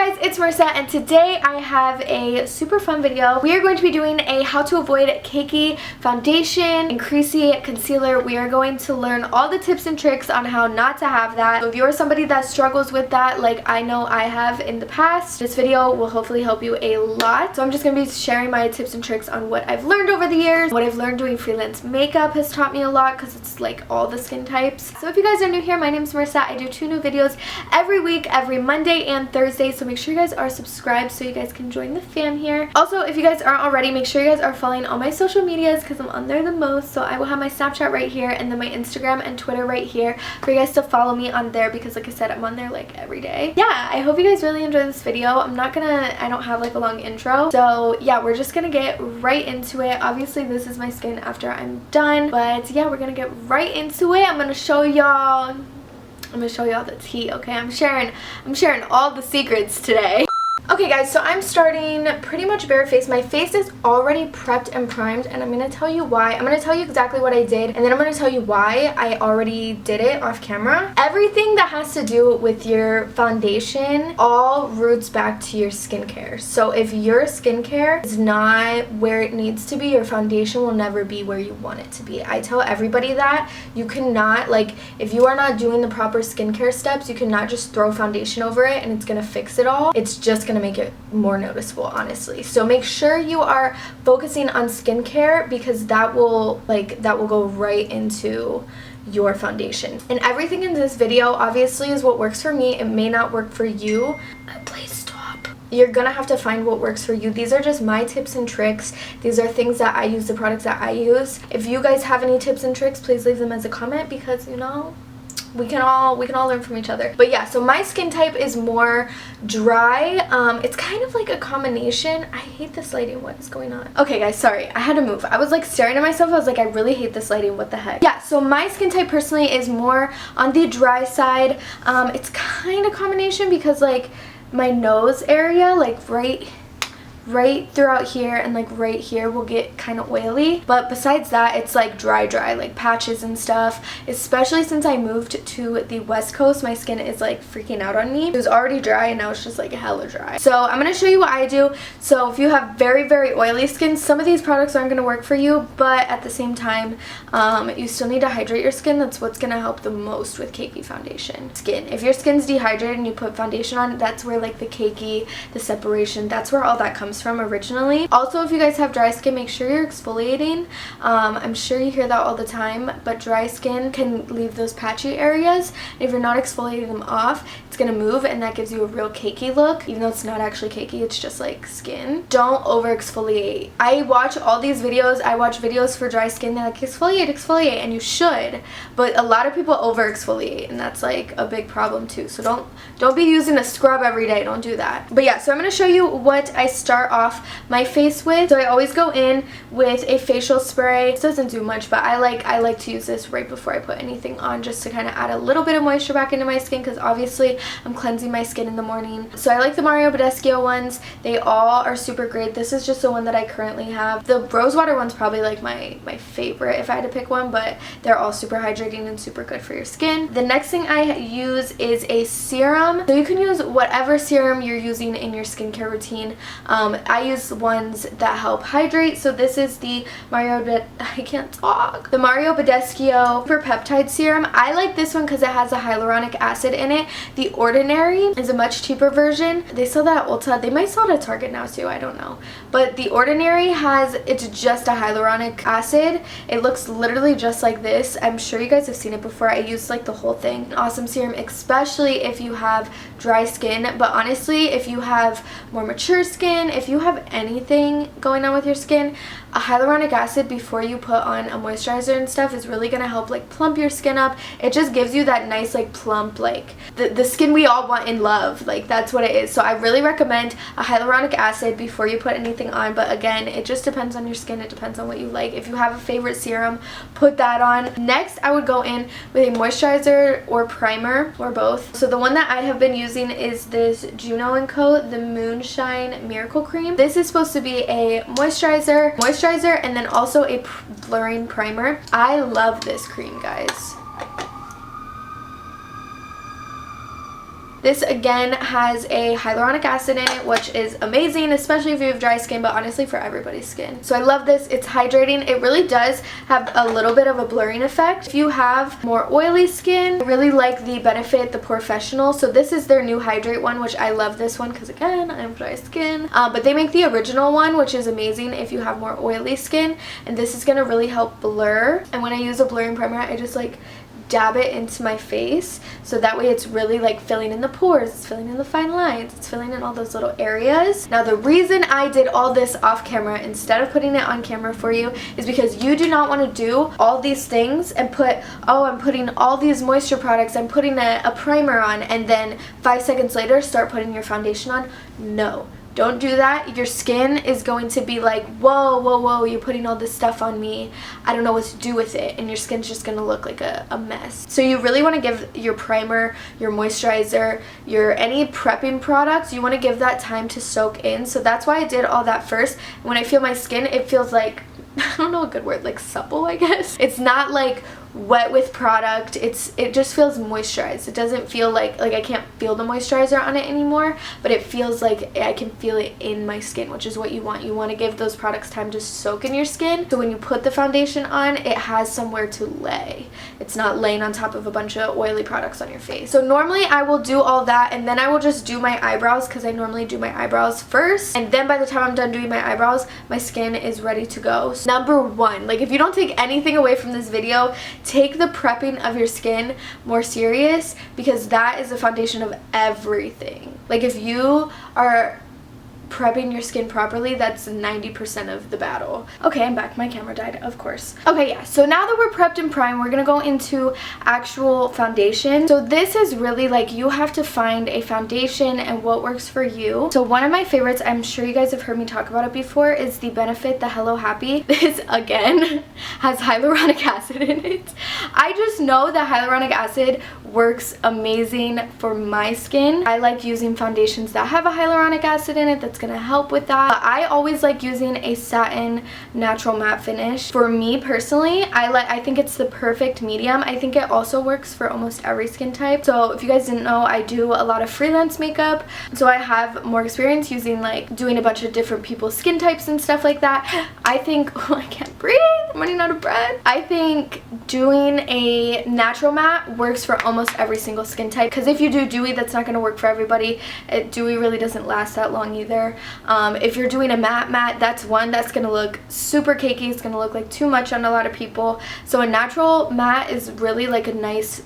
guys, it's Marissa, and today I have a super fun video. We are going to be doing a how to avoid cakey foundation and creasy concealer. We are going to learn all the tips and tricks on how not to have that. So if you're somebody that struggles with that like I know I have in the past, this video will hopefully help you a lot. So I'm just going to be sharing my tips and tricks on what I've learned over the years. What I've learned doing freelance makeup has taught me a lot because it's like all the skin types. So if you guys are new here, my name is Marissa. I do 2 new videos every week, every Monday and Thursday. So make sure you guys are subscribed so you guys can join the fam here. Also, if you guys aren't already, make sure you guys are following all my social medias because I'm on there the most. So I will have my Snapchat right here and then my Instagram and Twitter right here for you guys to follow me on there because like I said, I'm on there like every day. Yeah, I hope you guys really enjoy this video. I don't have like a long intro. So yeah, we're just gonna get right into it. Obviously this is my skin after I'm done, but yeah, we're gonna get right into it. I'm gonna show y'all the tea, okay? I'm sharing all the secrets today. Okay guys, so I'm starting pretty much bare face. My face is already prepped and primed, and I'm going to tell you why. I'm going to tell you exactly what I did, and then I'm going to tell you why I already did it off camera. Everything that has to do with your foundation all roots back to your skincare. So if your skincare is not where it needs to be, your foundation will never be where you want it to be. I tell everybody that you cannot, like, if you are not doing the proper skincare steps, you cannot just throw foundation over it and it's going to fix it all. It's just going to make it more noticeable, honestly. So make sure you are focusing on skincare because that will go right into your foundation. And everything in this video obviously is what works for me. It may not work for you. Please stop. You're gonna have to find what works for you. These are just my tips and tricks. These are things that I use, the products that I use. If you guys have any tips and tricks, please leave them as a comment because, you know, we can all learn from each other. But yeah, so my skin type is more dry. It's kind of like a combination. I hate this lighting. What is going on? Okay guys, sorry, I had to move. I was like staring at myself. I was like, I really hate this lighting. What the heck? Yeah, so my skin type personally is more on the dry side. It's kind of combination because like my nose area, like right throughout here and like right here will get kind of oily, but besides that it's like dry like patches and stuff. Especially since I moved to the West Coast, my skin is like freaking out on me. It was already dry and now it's just like hella dry. So I'm gonna show you what I do. So if you have very oily skin, some of these products aren't gonna work for you, but at the same time you still need to hydrate your skin. That's what's gonna help the most with cakey foundation. Skin, if your skin's dehydrated and you put foundation on, that's where like the cakey, the separation, that's where all that comes from originally. Also, if you guys have dry skin, make sure you're exfoliating. I'm sure you hear that all the time, but dry skin can leave those patchy areas, and if you're not exfoliating them off, it's gonna move and that gives you a real cakey look, even though it's not actually cakey, it's just like skin. Don't over exfoliate. I watch all these videos. I watch videos for dry skin. They're like exfoliate, and you should, but a lot of people over exfoliate, and that's like a big problem too. So don't be using a scrub every day. Don't do that. But yeah, so I'm gonna show you what I start off my face with. So I always go in with a facial spray. This doesn't do much, but I like to use this right before I put anything on, just to kind of add a little bit of moisture back into my skin, because obviously I'm cleansing my skin in the morning. So I like the Mario Badescu ones. They all are super great. This is just the one that I currently have. The rose water one's probably like my favorite if I had to pick one, but they're all super hydrating and super good for your skin. The next thing I use is a serum. So you can use whatever serum you're using in your skincare routine. I use ones that help hydrate. So this is the Mario Badescu Super Peptide Serum. I like this one because it has a hyaluronic acid in it. The Ordinary is a much cheaper version. They sell that at Ulta. They might sell it at Target now too. I don't know. But the Ordinary it's just a hyaluronic acid. It looks literally just like this. I'm sure you guys have seen it before. I used like the whole thing. An awesome serum, especially if you have dry skin. But honestly, if you have more mature skin, if you have anything going on with your skin, a hyaluronic acid before you put on a moisturizer and stuff is really gonna help like plump your skin up. It just gives you that nice like plump, like the skin we all want and love. Like that's what it is. So I really recommend a hyaluronic acid before you put anything on, but again, it just depends on your skin. It depends on what you like. If you have a favorite serum, put that on. Next, I would go in with a moisturizer or primer or both. So the one that I have been using is this Juno & Co. the Moonshine Miracle Cream. This is supposed to be a moisturizer, and then also a blurring primer. I love this cream, guys. This again has a hyaluronic acid in it, which is amazing, especially if you have dry skin, but honestly for everybody's skin. So I love this. It's hydrating. It really does have a little bit of a blurring effect. If you have more oily skin, I really like the Benefit the Professional. So this is their new hydrate one, which I love this one because again, I have dry skin. But they make the original one, which is amazing if you have more oily skin, and this is going to really help blur. And when I use a blurring primer, I just like dab it into my face, so that way it's really like filling in the pores, it's filling in the fine lines, it's filling in all those little areas. Now the reason I did all this off camera instead of putting it on camera for you is because you do not want to do all these things and put, oh, I'm putting all these moisture products, I'm putting a primer on, and then 5 seconds later start putting your foundation on. No. Don't do that. Your skin is going to be like, whoa, whoa, whoa, you're putting all this stuff on me. I don't know what to do with it. And your skin's just going to look like a mess. So you really want to give your primer, your moisturizer, any prepping products, you want to give that time to soak in. So that's why I did all that first. When I feel my skin, it feels like, I don't know a good word, like supple, I guess. It's not like wet with product. It just feels moisturized. It doesn't feel like I can't feel the moisturizer on it anymore, but it feels like I can feel it in my skin, which is what you want. You want to give those products time to soak in your skin, so when you put the foundation on, it has somewhere to lay. It's not laying on top of a bunch of oily products on your face. So normally I will do all that, and then I will just do my eyebrows, because I normally do my eyebrows first, and then by the time I'm done doing my eyebrows, my skin is ready to go. So number one, like if you don't take anything away from this video, take the prepping of your skin more serious, because that is the foundation of everything. Like if you are prepping your skin properly, that's 90% of the battle. Okay, I'm back. My camera died, of course. Okay, yeah, so now that we're prepped and primed, we're gonna go into actual foundation. So this is really like, you have to find a foundation and what works for you. So one of my favorites, I'm sure you guys have heard me talk about it before, is the Benefit the Hello Happy. This again has hyaluronic acid in it. I just know that hyaluronic acid works amazing for my skin. I like using foundations that have a hyaluronic acid in it. That's gonna help with that. But I always like using a satin natural matte finish. For me personally, I think it's the perfect medium. I think it also works for almost every skin type. So if you guys didn't know, I do a lot of freelance makeup, so I have more experience using like doing a bunch of different people's skin types and stuff like that. I think, oh, I can't breathe, I'm running out of breath. I think doing a natural matte works for almost every single skin type, because if you do dewy, that's not going to work for everybody. Dewy really doesn't last that long either. If you're doing a matte, that's one that's going to look super cakey. It's going to look like too much on a lot of people. So a natural matte is really like a nice,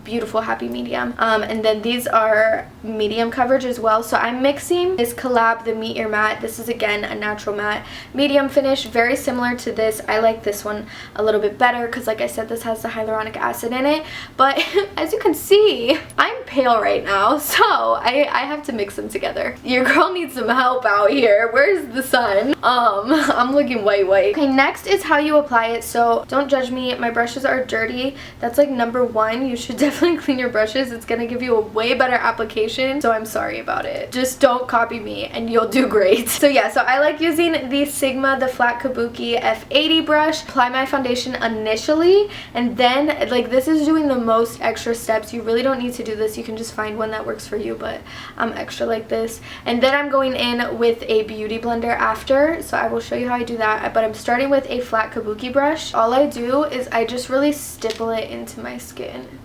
beautiful, happy medium. And then these are medium coverage as well. So I'm mixing this collab, the Meet Your Matte. This is again a natural matte medium finish, very similar to this. I like this one a little bit better because, like I said, this has the hyaluronic acid in it. But as you can see, I'm pale right now, so I have to mix them together. Your girl needs some help out here. Where's the sun? I'm looking white. Okay, next is how you apply it. So don't judge me, my brushes are dirty. That's like number one. You should definitely clean your brushes. It's gonna give you a way better application, so I'm sorry about it. Just don't copy me and you'll do great. So yeah, so I like using the Sigma, the flat kabuki F80 brush. Apply my foundation initially, and then like this is doing the most extra steps. You really don't need to do this. You can just find one that works for you, but I'm extra like this. And then I'm going in with a beauty blender after, so I will show you how I do that. But I'm starting with a flat kabuki brush. All I do is I just really stipple it into my skin.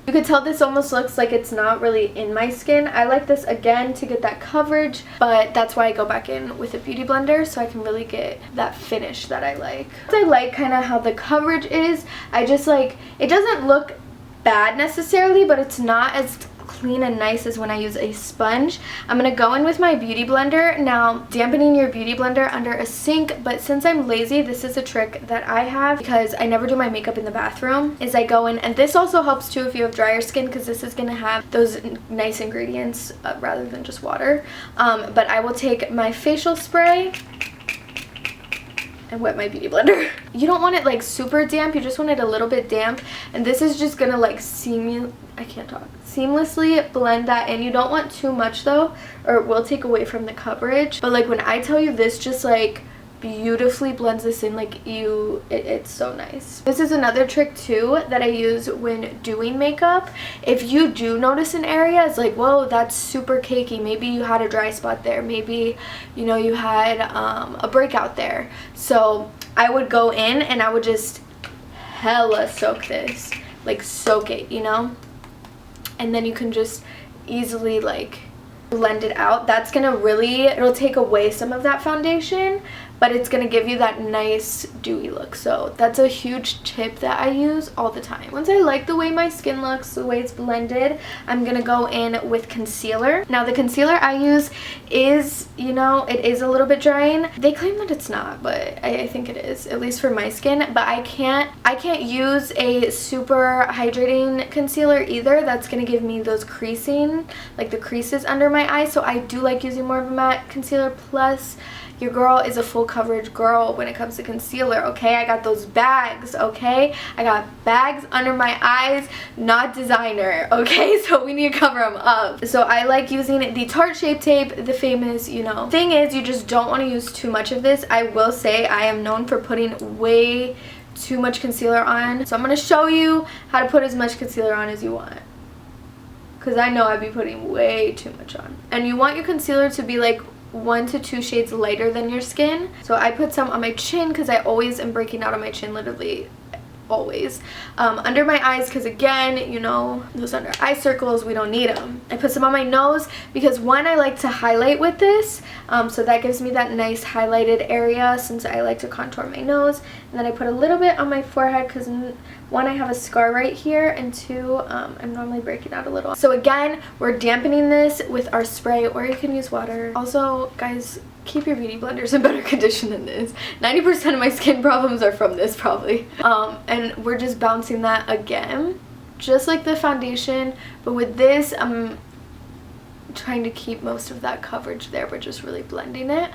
You could tell this almost looks like it's not really in my skin. I like this again to get that coverage, but that's why I go back in with a beauty blender, so I can really get that finish that I like. I like kind of how the coverage is. I just like, it doesn't look bad necessarily, but it's not as clean and nice as when I use a sponge. I'm gonna go in with my beauty blender. Now, dampening your beauty blender under a sink, but since I'm lazy, this is a trick that I have because I never do my makeup in the bathroom, is I go in, and this also helps too if you have drier skin, because this is gonna have those nice ingredients rather than just water. But I will take my facial spray and wet my beauty blender. You don't want it like super damp, you just want it a little bit damp, and this is just gonna like seamlessly blend that in. You don't want too much though, or it will take away from the coverage. But like when I tell you, this just like beautifully blends this in. Like it's so nice. This is another trick too that I use when doing makeup. If you do notice an area, it's like, whoa, that's super cakey. Maybe you had a dry spot there. Maybe, you know, you had a breakout there. So I would go in and I would just hella soak this. Like soak it, you know? And then you can just easily like blend it out. That's gonna really, it'll take away some of that foundation, but it's gonna give you that nice dewy look. So that's a huge tip that I use all the time. Once I like the way my skin looks, the way it's blended, I'm gonna go in with concealer. Now the concealer I use is, you know, it is a little bit drying. They claim that it's not, but I think it is, at least for my skin. But I can't use a super hydrating concealer either. That's gonna give me those creasing, like the creases under my eyes. So I do like using more of a matte concealer. Plus, your girl is a full coverage girl when it comes to concealer, okay? I got those bags, okay? I got bags under my eyes, not designer, okay? So we need to cover them up. So I like using the Tarte Shape Tape, the famous, you know. Thing is, you just don't want to use too much of this. I will say I am known for putting way too much concealer on. So I'm going to show you how to put as much concealer on as you want. Because I know I'd be putting way too much on. And you want your concealer to be like 1 to 2 shades lighter than your skin. So I put some on my chin because I always am breaking out on my chin, literally always. Under my eyes because, again, you know, those under eye circles, we don't need them. I put some on my nose because, one, I like to highlight with this, so that gives me that nice highlighted area since I like to contour my nose. And then I put a little bit on my forehead because, one, I have a scar right here, and two, I'm normally breaking out a little. So again, we're dampening this with our spray, or you can use water. Also, guys, keep your beauty blenders in better condition than this. 90% of my skin problems are from this, probably. And we're just bouncing that again, just like the foundation. But with this, I'm trying to keep most of that coverage there, but just really blending it.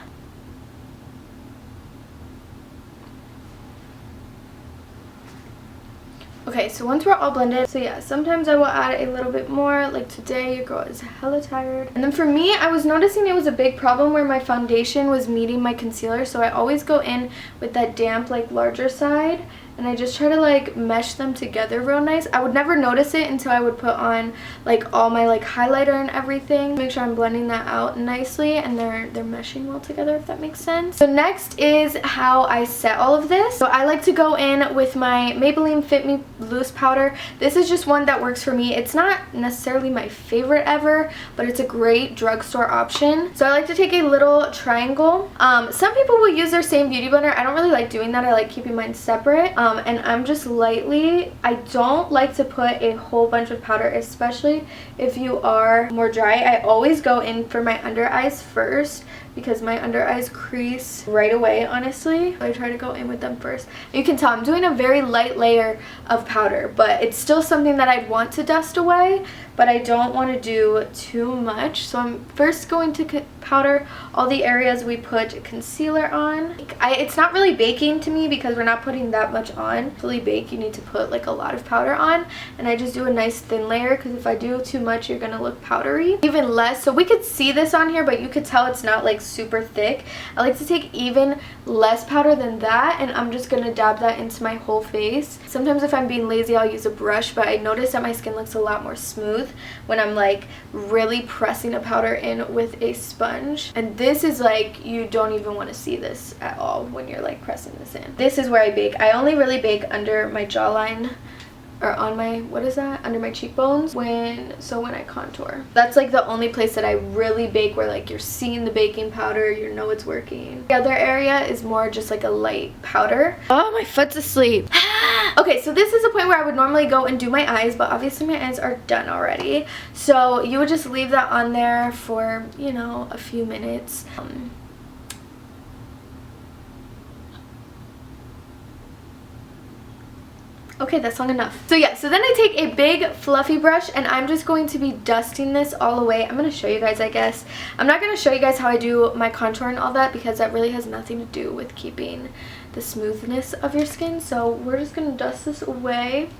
Okay, so once we're all blended, so yeah, sometimes I will add a little bit more. Like today, your girl is hella tired. And then for me, I was noticing it was a big problem where my foundation was meeting my concealer. So I always go in with that damp, like larger side, and I just try to like mesh them together real nice. I would never notice it until I would put on like all my like highlighter and everything. Make sure I'm blending that out nicely and they're meshing well together, if that makes sense. So next is how I set all of this. So I like to go in with my Maybelline Fit Me loose powder. This is just one that works for me. It's not necessarily my favorite ever, but it's a great drugstore option. So I like to take a little triangle. Some people will use their same beauty blender. I don't really like doing that. I like keeping mine separate. And I'm just lightly, I don't like to put a whole bunch of powder, especially if you are more dry. I always go in for my under eyes first because my under eyes crease right away, honestly. I try to go in with them first. You can tell I'm doing a very light layer of powder, but it's still something that I'd want to dust away, but I don't want to do too much. So I'm first going to powder all the areas we put concealer on. It's not really baking to me because we're not putting that much on. To fully bake, you need to put like a lot of powder on, and I just do a nice thin layer because if I do too much, you're gonna look powdery. Even less, so we could see this on here, but you could tell it's not like super thick. I like to take even less powder than that, and I'm just gonna dab that into my whole face. Sometimes if I'm being lazy, I'll use a brush, but I notice that my skin looks a lot more smooth when I'm like really pressing a powder in with a sponge. And this is like, you don't even want to see this at all when you're like pressing this in. This is where I bake. I only really bake under my jawline, or on my, what is that, under my cheekbones, when I contour. That's like the only place that I really bake where like you're seeing the baking powder, you know it's working. The other area is more just like a light powder. Oh, my foot's asleep. Okay, so this is a point where I would normally go and do my eyes, but obviously my eyes are done already. So you would just leave that on there for, you know, a few minutes. Okay, that's long enough. So yeah, so then I take a big fluffy brush and I'm just going to be dusting this all away. I'm going to show you guys, I guess. I'm not going to show you guys how I do my contour and all that because that really has nothing to do with keeping the smoothness of your skin. So we're just going to dust this away.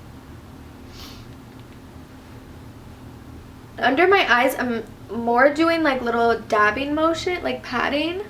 Under my eyes, I'm more doing like little dabbing motion, like patting.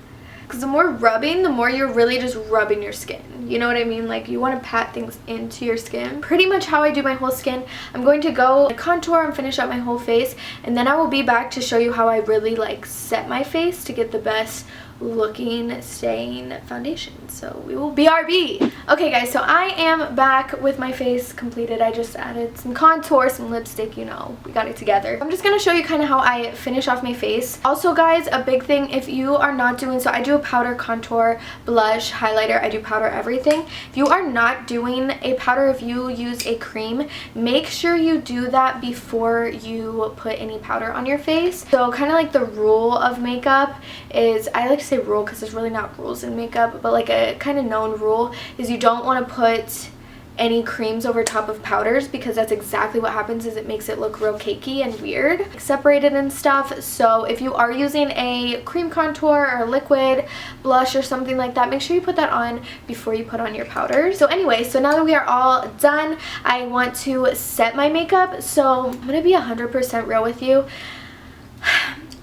because the more rubbing, the more you're really just rubbing your skin. You know what I mean? Like, you want to pat things into your skin. Pretty much how I do my whole skin. I'm going to go contour and finish up my whole face, and then I will be back to show you how I really like set my face to get the best looking staying foundation. So we will BRB. Okay guys, so I am back with my face completed. I just added some contour, some lipstick, you know, we got it together. I'm just gonna show you kind of how I finish off my face. Also guys, a big thing, if you are not doing, so I do a powder, contour, blush, highlighter, I do powder, everything. If you are not doing a powder, if you use a cream, make sure you do that before you put any powder on your face. So kind of like the rule of makeup is, I like to say rule because there's really not rules in makeup, but like a kind of known rule is you don't want to put any creams over top of powders, because that's exactly what happens, is it makes it look real cakey and weird, like separated and stuff. So if you are using a cream contour or liquid blush or something like that, make sure you put that on before you put on your powders. So anyway, so now that we are all done, I want to set my makeup. So I'm gonna be 100% real with you.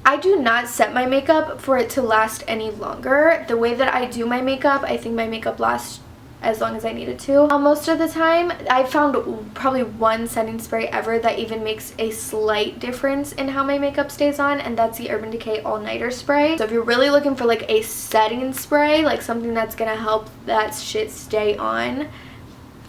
I do not set my makeup for it to last any longer. The way that I do my makeup, I think my makeup lasts as long as I need it to. Most of the time, I found probably one setting spray ever that even makes a slight difference in how my makeup stays on, and that's the Urban Decay All Nighter Spray. So if you're really looking for like a setting spray, like something that's gonna help that shit stay on,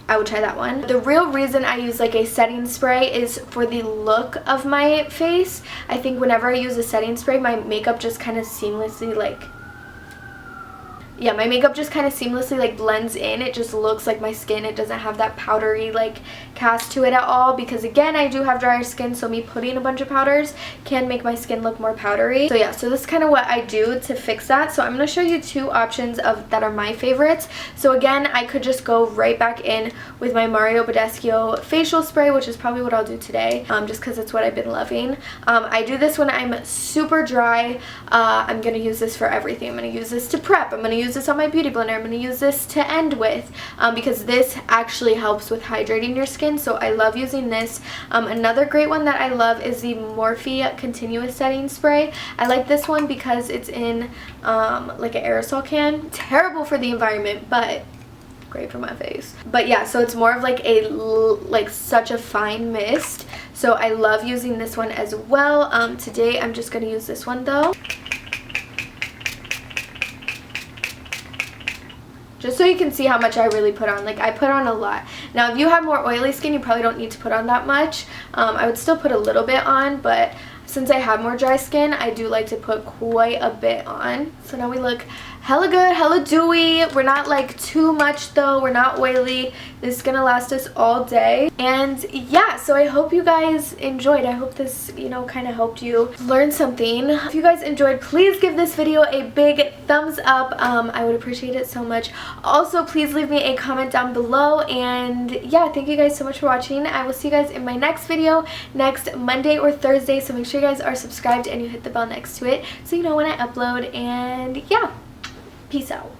I would try that one. The real reason I use like a setting spray is for the look of my face. I think whenever I use a setting spray, my makeup just kind of seamlessly like, yeah, my makeup just kind of seamlessly like blends in. It just looks like my skin. It doesn't have that powdery like cast to it at all, because again, I do have drier skin, so me putting a bunch of powders can make my skin look more powdery. So yeah, so this is kind of what I do to fix that. So I'm going to show you two options of that are my favorites. So again, I could just go right back in with my Mario Badescu facial spray, which is probably what I'll do today, just because it's what I've been loving. I do this when I'm super dry. I'm going to use this for everything. I'm going to use this to prep. I'm going to use this on my beauty blender. I'm going to use this to end with, because this actually helps with hydrating your skin, so I love using this. Another great one that I love is the Morphe Continuous Setting Spray. I like this one because it's in like an aerosol can. Terrible for the environment, but great for my face. But yeah, so it's more of like a such a fine mist, so I love using this one as well. Today I'm just going to use this one though, just so you can see how much I really put on. Like, I put on a lot. Now, if you have more oily skin, you probably don't need to put on that much. I would still put a little bit on, but since I have more dry skin, I do like to put quite a bit on. So now we look hella good, hella dewy. We're not like too much though. We're not oily. This is gonna last us all day. And yeah, so I hope you guys enjoyed. I hope this, you know, kind of helped you learn something. If you guys enjoyed, please give this video a big thumbs up. I would appreciate it so much. Also, please leave me a comment down below. And yeah, thank you guys so much for watching. I will see you guys in my next video next Monday or Thursday. So make sure you guys are subscribed and you hit the bell next to it so you know when I upload. And yeah. Peace out.